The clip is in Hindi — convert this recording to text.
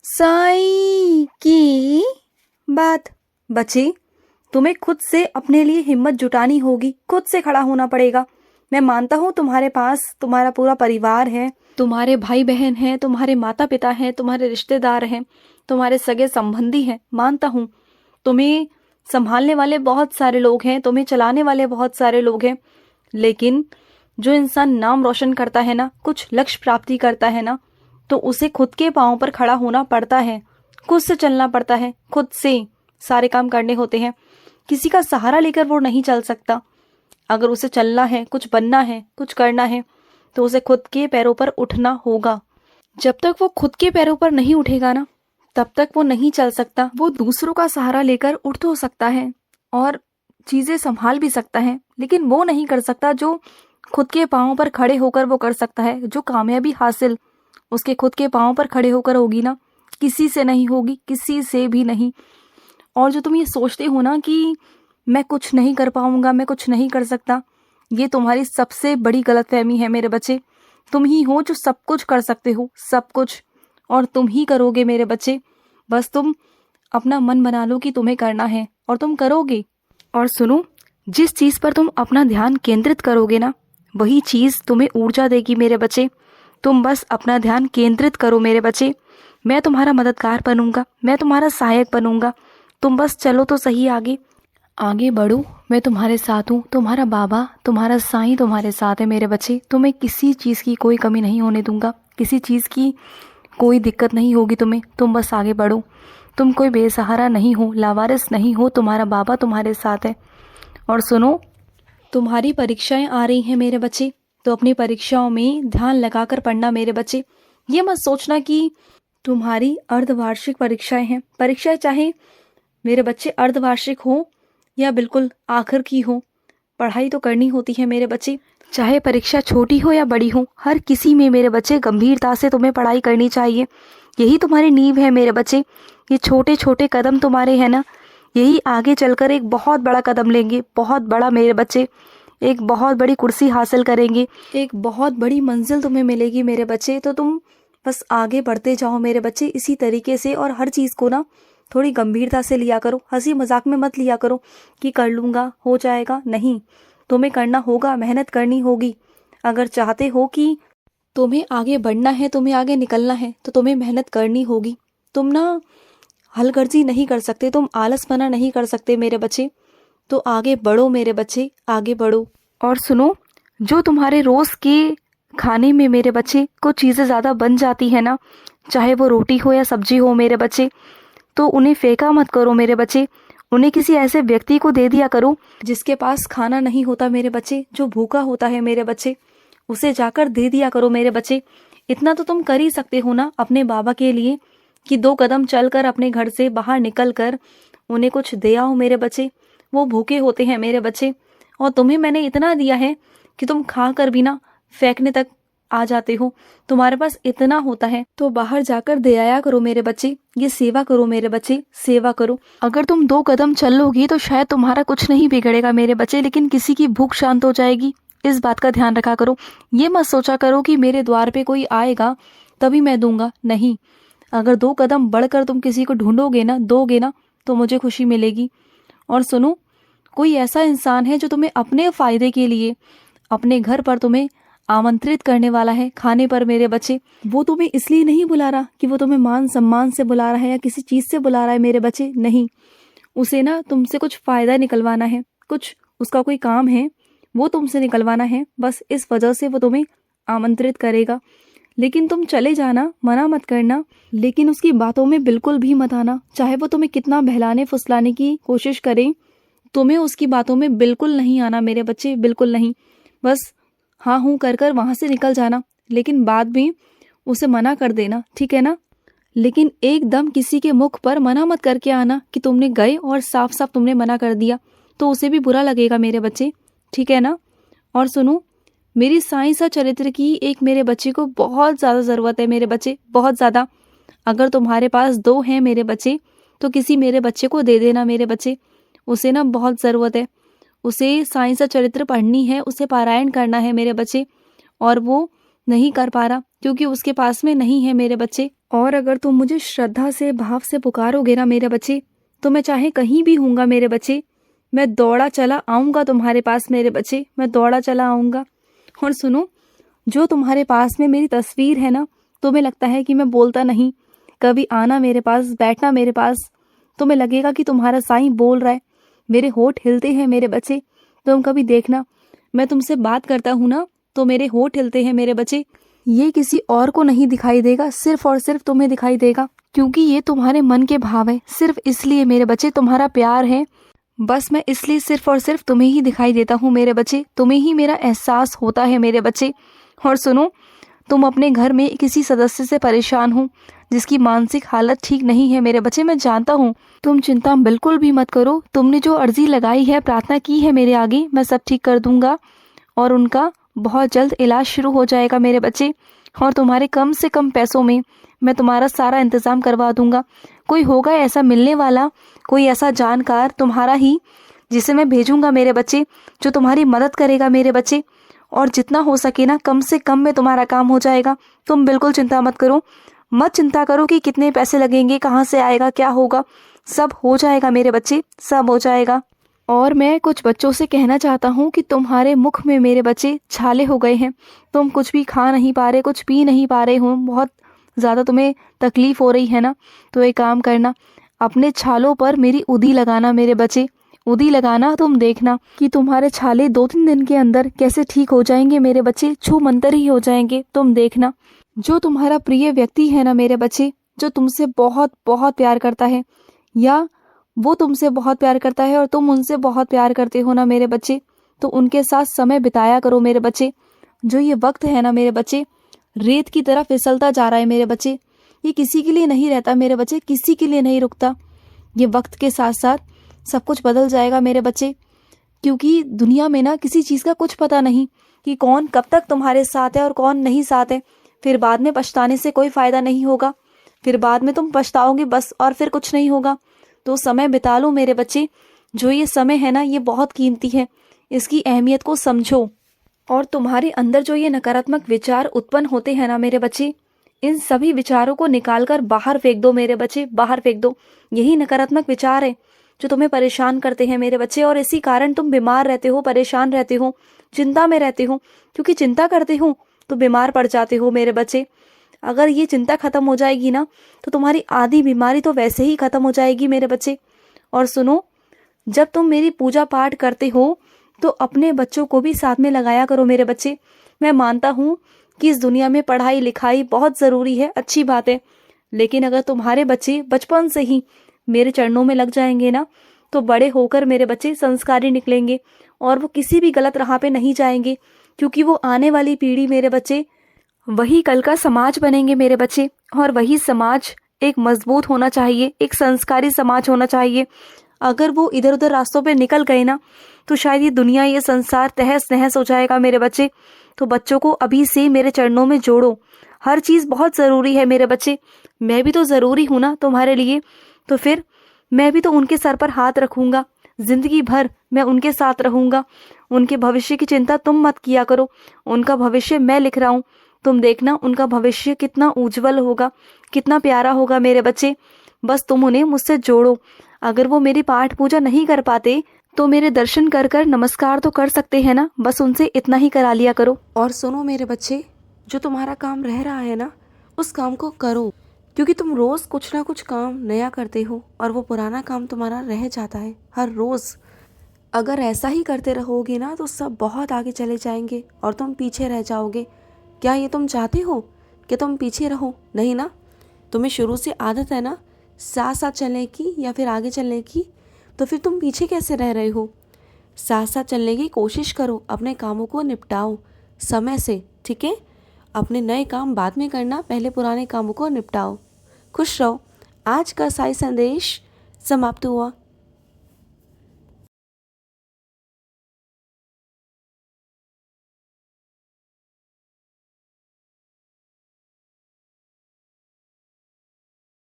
साईं की बात। बच्चे, तुम्हें खुद से अपने लिए हिम्मत जुटानी होगी, खुद से खड़ा होना पड़ेगा। मैं मानता हूँ तुम्हारे पास तुम्हारा पूरा परिवार है, तुम्हारे भाई बहन हैं, तुम्हारे माता पिता हैं, तुम्हारे रिश्तेदार हैं, तुम्हारे सगे संबंधी हैं। मानता हूँ तुम्हें संभालने वाले बहुत सारे लोग हैं, तुम्हें चलाने वाले बहुत सारे लोग हैं। लेकिन जो इंसान नाम रोशन करता है ना, कुछ लक्ष्य प्राप्ति करता है ना, तो उसे खुद के पांव पर खड़ा होना पड़ता है, खुद से चलना पड़ता है, खुद से सारे काम करने होते हैं। किसी का सहारा लेकर वो नहीं चल सकता। अगर उसे चलना है, कुछ बनना है, कुछ करना है, तो उसे खुद के पैरों पर उठना होगा। जब तक वो खुद के पैरों पर नहीं उठेगा ना, तब तक वो नहीं चल सकता। वो दूसरों का सहारा लेकर उठ तो सकता है और चीजें संभाल भी सकता है, लेकिन वो नहीं कर सकता जो खुद के पांवों पर खड़े होकर वो कर सकता है। जो कामयाबी हासिल उसके खुद के पांवों पर खड़े होकर होगी ना, किसी से नहीं होगी, किसी से भी नहीं। और जो तुम ये सोचते हो ना कि मैं कुछ नहीं कर पाऊंगा, मैं कुछ नहीं कर सकता, ये तुम्हारी सबसे बड़ी गलतफहमी है मेरे बच्चे। तुम ही हो जो सब कुछ कर सकते हो, सब कुछ, और तुम ही करोगे मेरे बच्चे। बस तुम अपना मन बना लो कि तुम्हें करना है और तुम करोगे। और सुनो, जिस चीज पर तुम अपना ध्यान केंद्रित करोगे ना, वही चीज तुम्हें ऊर्जा देगी मेरे बच्चे। तुम बस अपना ध्यान केंद्रित करो मेरे बच्चे। मैं तुम्हारा मददगार बनूंगा, मैं तुम्हारा सहायक बनूंगा। तुम बस चलो तो सही, आगे आगे बढ़ो। मैं तुम्हारे साथ हूँ, तुम्हारा बाबा, तुम्हारा साईं तुम्हारे साथ है मेरे बच्चे। तुम्हें किसी चीज़ की कोई कमी नहीं होने दूंगा, किसी चीज़ की कोई दिक्कत नहीं होगी तुम्हें। तुम बस आगे बढ़ो। तुम कोई बेसहारा नहीं हो, लावारिस नहीं हो, तुम्हारा बाबा तुम्हारे साथ है। और सुनो, तुम्हारी परीक्षाएं आ रही हैं मेरे बच्चे, तो अपनी परीक्षाओं में ध्यान लगाकर पढ़ना मेरे बच्चे। ये मत सोचना कि तुम्हारी अर्धवार्षिक परीक्षाएं हैं। परीक्षाएं चाहे मेरे बच्चे अर्धवार्षिक हो या बिल्कुल आखिर की हो, पढ़ाई तो करनी होती है मेरे बच्चे। चाहे परीक्षा छोटी हो या बड़ी हो, हर किसी में मेरे बच्चे गंभीरता से तुम्हें पढ़ाई करनी चाहिए। यही तुम्हारी नींव है मेरे बच्चे। ये छोटे छोटे कदम तुम्हारे हैं ना, यही आगे चलकर एक बहुत बड़ा कदम लेंगे, बहुत बड़ा मेरे बच्चे। एक बहुत बड़ी कुर्सी हासिल करेंगे, एक बहुत बड़ी मंजिल तुम्हें मिलेगी मेरे बच्चे। तो तुम बस आगे बढ़ते जाओ मेरे बच्चे इसी तरीके से। और हर चीज़ को ना थोड़ी गंभीरता से लिया करो, हंसी मजाक में मत लिया करो कि कर लूँगा, हो जाएगा। नहीं, तुम्हें करना होगा, मेहनत करनी होगी। अगर चाहते हो कि तुम्हें आगे बढ़ना है, तुम्हें आगे निकलना है, तो तुम्हें मेहनत करनी होगी। तुम ना हलगर्जी नहीं कर सकते, तुम आलसपना नहीं कर सकते मेरे बच्चे। तो आगे बढ़ो मेरे बच्चे, आगे बढ़ो। और सुनो, जो तुम्हारे रोज़ के खाने में मेरे बच्चे कुछ चीज़ें ज़्यादा बन जाती है ना, चाहे वो रोटी हो या सब्जी हो मेरे बच्चे, तो उन्हें फेंका मत करो मेरे बच्चे। उन्हें किसी ऐसे व्यक्ति को दे दिया करो जिसके पास खाना नहीं होता मेरे बच्चे, जो भूखा होता है मेरे बच्चे, उसे जाकर दे दिया करो मेरे बच्चे। इतना तो तुम कर ही सकते हो ना अपने बाबा के लिए, कि 2 कदम चलकर अपने घर से बाहर निकल कर उन्हें कुछ दे आओ मेरे बच्चे। वो भूखे होते हैं मेरे बच्चे, और तुम्हें मैंने इतना दिया है कि तुम खा कर भी ना फेंकने तक आ जाते हो। तुम्हारे पास इतना होता है तो बाहर जाकर दे आया करो मेरे बच्चे। ये सेवा करो मेरे बच्चे, सेवा करो। अगर तुम 2 कदम चलोगी तो शायद तुम्हारा कुछ नहीं बिगड़ेगा मेरे बच्चे, लेकिन किसी की भूख शांत हो जाएगी। इस बात का ध्यान रखा करो। ये मत सोचा करो कि मेरे द्वार पे कोई आएगा तभी मैं दूंगा। नहीं, अगर 2 कदम बढ़कर तुम किसी को ढूंढोगे ना, दोगे ना, तो मुझे खुशी मिलेगी। और सुनो, कोई ऐसा इंसान है जो तुम्हें अपने फायदे के लिए अपने घर पर तुम्हें आमंत्रित करने वाला है खाने पर मेरे बच्चे। वो तुम्हें इसलिए नहीं बुला रहा कि वो तुम्हें मान सम्मान से बुला रहा है या किसी चीज़ से बुला रहा है मेरे बच्चे। नहीं, उसे ना तुमसे कुछ फ़ायदा निकलवाना है, कुछ उसका कोई काम है वो तुमसे निकलवाना है। बस इस वजह से वो तुम्हें आमंत्रित करेगा। लेकिन तुम चले जाना, मना मत करना, लेकिन उसकी बातों में बिल्कुल भी मत आना। चाहे वो तुम्हें कितना बहलाने फुसलाने की कोशिश करे, तुम्हें उसकी बातों में बिल्कुल नहीं आना मेरे बच्चे, बिल्कुल नहीं। बस हाँ हूँ कर कर वहाँ से निकल जाना, लेकिन बाद में उसे मना कर देना, ठीक है ना। लेकिन एकदम किसी के मुख पर मना मत करके आना कि तुमने गए और साफ साफ तुमने मना कर दिया, तो उसे भी बुरा लगेगा मेरे बच्चे, ठीक है ना। और सुनो, मेरी साईं सा चरित्र की एक मेरे बच्चे को बहुत ज़्यादा ज़रूरत है मेरे बच्चे, बहुत ज़्यादा। अगर तुम्हारे पास 2 हैं मेरे बच्चे, तो किसी मेरे बच्चे को दे देना मेरे बच्चे। उसे ना बहुत ज़रूरत है, उसे साईं सा चरित्र पढ़नी है, उसे पारायण करना है मेरे बच्चे, और वो नहीं कर पा रहा क्योंकि उसके पास में नहीं है मेरे बच्चे। और अगर तुम मुझे श्रद्धा से, भाव से पुकारोगे ना मेरे बच्चे, तो मैं चाहे कहीं भी हूँगा मेरे बच्चे, मैं दौड़ा चला आऊँगा तुम्हारे पास मेरे बच्चे, मैं दौड़ा चला आऊँगा। और सुनो, जो तुम्हारे पास में मेरी तस्वीर है ना, तुम्हें लगता है कि मैं बोलता नहीं, कभी आना मेरे पास, बैठना मेरे पास, तुम्हें लगेगा कि तुम्हारा साईं बोल रहा है, मेरे होठ हिलते हैं मेरे बच्चे। तुम कभी देखना, मैं तुमसे बात करता हूँ ना तो मेरे होठ हिलते हैं मेरे बच्चे। ये किसी और को नहीं दिखाई देगा, सिर्फ और सिर्फ तुम्हें दिखाई देगा, क्योंकि ये तुम्हारे मन के भाव है। सिर्फ इसलिए मेरे बच्चे, तुम्हारा प्यार है, बस मैं इसलिए सिर्फ और सिर्फ तुम्हें ही दिखाई देता हूँ मेरे बच्चे, तुम्हें ही मेरा एहसास होता है मेरे बच्चे। और सुनो, तुम अपने घर में किसी सदस्य से परेशान हो जिसकी मानसिक हालत ठीक नहीं है मेरे बच्चे, मैं जानता हूँ। तुम चिंता बिल्कुल भी मत करो, तुमने जो अर्जी लगाई है, प्रार्थना की है मेरे आगे, मैं सब ठीक कर दूंगा और उनका बहुत जल्द इलाज शुरू हो जाएगा मेरे बच्चे। और तुम्हारे कम से कम पैसों में मैं तुम्हारा सारा इंतज़ाम करवा दूंगा। कोई होगा ऐसा मिलने वाला, कोई ऐसा जानकार तुम्हारा ही, जिसे मैं भेजूंगा मेरे बच्चे, जो तुम्हारी मदद करेगा मेरे बच्चे। और जितना हो सके ना, कम से कम में तुम्हारा काम हो जाएगा। तुम बिल्कुल चिंता मत करो, मत चिंता करो कि कितने पैसे लगेंगे, कहाँ से आएगा, क्या होगा, सब हो जाएगा मेरे बच्चे, सब हो जाएगा। और मैं कुछ बच्चों से कहना चाहता हूँ कि तुम्हारे मुख में मेरे बच्चे छाले हो गए हैं, तुम कुछ भी खा नहीं पा रहे, कुछ पी नहीं पा रहे हो, बहुत ज़्यादा तुम्हें तकलीफ हो रही है ना, तो एक काम करना, अपने छालों पर मेरी उदी लगाना मेरे बच्चे, उदी लगाना। तुम देखना कि तुम्हारे छाले 2-3 दिन के अंदर कैसे ठीक हो जाएंगे मेरे बच्चे, छू मंतर ही हो जाएंगे। तुम देखना, जो तुम्हारा प्रिय व्यक्ति है ना मेरे बच्चे, जो तुमसे बहुत बहुत प्यार करता है, या वो तुमसे बहुत प्यार करता है और तुम उनसे बहुत प्यार करते हो ना मेरे बच्चे, तो उनके साथ समय बिताया करो मेरे बच्चे। जो ये वक्त है ना मेरे बच्चे, रेत की तरह फिसलता जा रहा है मेरे बच्चे, ये किसी के लिए नहीं रहता मेरे बच्चे, किसी के लिए नहीं रुकता। ये वक्त के साथ साथ सब कुछ बदल जाएगा मेरे बच्चे, क्योंकि दुनिया में ना किसी चीज़ का कुछ पता नहीं कि कौन कब तक तुम्हारे साथ है और कौन नहीं साथ है। फिर बाद में पछताने से कोई फ़ायदा नहीं होगा, फिर बाद में तुम पछताओगे बस, और फिर कुछ नहीं होगा। तो समय बिता लो मेरे बच्चे, जो ये समय है ना, ये बहुत कीमती है, इसकी अहमियत को समझो। और तुम्हारे अंदर जो ये नकारात्मक विचार उत्पन्न होते हैं ना मेरे बच्चे, इन सभी विचारों को निकाल कर बाहर फेंक दो मेरे बच्चे, बाहर फेंक दो। यही नकारात्मक विचार है जो तुम्हें परेशान करते हैं मेरे बच्चे, और इसी कारण तुम बीमार रहते हो, परेशान रहते हो, चिंता में रहते हो, क्योंकि चिंता करते हो तो बीमार पड़ जाते हो मेरे बच्चे। अगर ये चिंता खत्म हो जाएगी ना, तो तुम्हारी आधी बीमारी तो वैसे ही खत्म हो जाएगी मेरे बच्चे। और सुनो, जब तुम मेरी पूजा पाठ करते हो तो अपने बच्चों को भी साथ में लगाया करो मेरे बच्चे। मैं मानता हूँ कि इस दुनिया में पढ़ाई लिखाई बहुत ज़रूरी है, अच्छी बात है, लेकिन अगर तुम्हारे बच्चे बचपन से ही मेरे चरणों में लग जाएंगे ना, तो बड़े होकर मेरे बच्चे संस्कारी निकलेंगे और वो किसी भी गलत राह पे नहीं जाएंगे, क्योंकि वो आने वाली पीढ़ी मेरे बच्चे, वही कल का समाज बनेंगे मेरे बच्चे। और वही समाज एक मजबूत होना चाहिए, एक संस्कारी समाज होना चाहिए। अगर वो इधर उधर रास्तों पे निकल गए ना, तो शायद ये दुनिया, ये संसार तहस नहस हो जाएगा मेरे बच्चे। तो बच्चों को अभी से मेरे चरणों में जोड़ो, हर चीज़ बहुत ज़रूरी है मेरे बच्चे। मैं भी तो ज़रूरी हूँ ना तुम्हारे लिए, तो फिर मैं भी तो उनके सर पर हाथ रखूँगा, ज़िंदगी भर मैं उनके साथ रहूँगा। उनके भविष्य की चिंता तुम मत किया करो, उनका भविष्य मैं लिख रहा हूँ, तुम देखना उनका भविष्य कितना उज्जवल होगा, कितना प्यारा होगा मेरे बच्चे। बस तुम उन्हें मुझसे जोड़ो। अगर वो मेरी पाठ पूजा नहीं कर पाते तो मेरे दर्शन कर कर नमस्कार तो कर सकते हैं ना, बस उनसे इतना ही करा लिया करो। और सुनो मेरे बच्चे, जो तुम्हारा काम रह रहा है ना, उस काम को करो, क्योंकि तुम रोज़ कुछ ना कुछ काम नया करते हो और वो पुराना काम तुम्हारा रह जाता है हर रोज़। अगर ऐसा ही करते रहोगे ना, तो सब बहुत आगे चले जाएंगे और तुम पीछे रह जाओगे। क्या ये तुम चाहते हो कि तुम पीछे रहो? नहीं ना, तुम्हें शुरू से आदत है ना साथ साथ चलने की या फिर आगे चलने की, तो फिर तुम पीछे कैसे रह रहे हो? साथ साथ चलने की कोशिश करो, अपने कामों को निपटाओ समय से, ठीक है? अपने नए काम बाद में करना, पहले पुराने कामों को निपटाओ। खुश रहो। आज का साई संदेश समाप्त हुआ।